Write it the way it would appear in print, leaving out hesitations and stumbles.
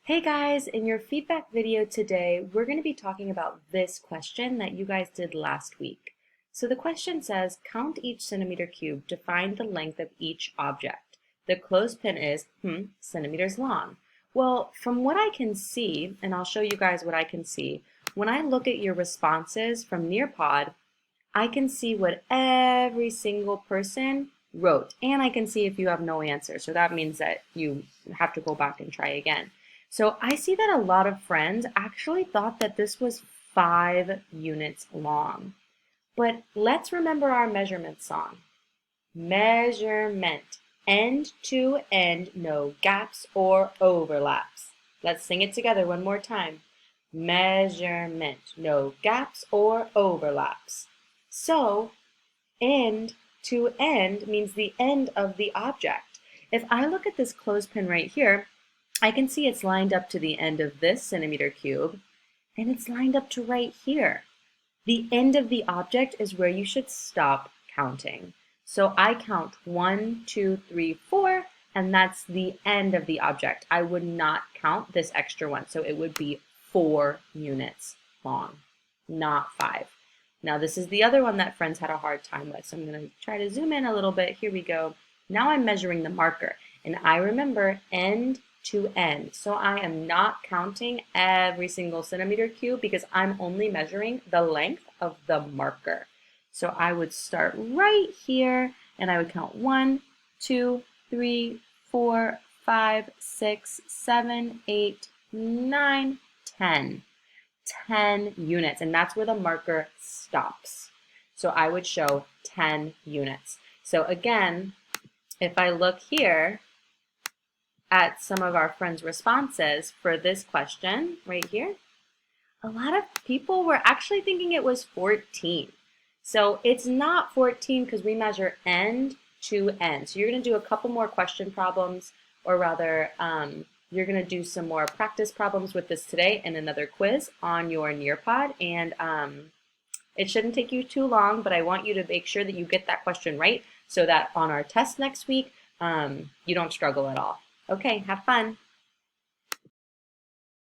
Hey guys, in your feedback video today, we're going to be talking about this question that you guys did last week. So the question says, count each centimeter cube to find the length of each object. The clothespin is, centimeters long. Well, from what I can see, and I'll show you guys what I can see, when I look at your responses from Nearpod, I can see what every single person wrote, and I can see if you have no answer. So that means that you have to go back and try again. So I see that a lot of friends actually thought that this was 5 units long. But let's remember our measurement song. Measurement, end to end, no gaps or overlaps. Let's sing it together one more time. Measurement, no gaps or overlaps. So, end to end means the end of the object. If I look at this clothespin right here, I can see it's lined up to the end of this centimeter cube, and it's lined up to right here. The end of the object is where you should stop counting. So I count 1, 2, 3, 4, and that's the end of the object. I would not count this extra one, so it would be 4 units long, not 5. Now this is the other one that friends had a hard time with, so I'm going to try to zoom in a little bit. Here we go. Now I'm measuring the marker, and I remember end to end. So I am not counting every single centimeter cube because I'm only measuring the length of the marker. So I would start right here and I would count 1, 2, 3, 4, 5, 6, 7, 8, 9, 10. 10 units, and that's where the marker stops. So I would show 10 units. So again, if I look here at some of our friends' responses for this question right here, a lot of people were actually thinking it was 14. So it's not 14 because we measure end to end. So you're going to do a couple more question problems, or rather, you're going to do some more practice problems with this today and another quiz on your Nearpod. And it shouldn't take you too long, but I want you to make sure that you get that question right so that on our test next week, you don't struggle at all. Okay, have fun.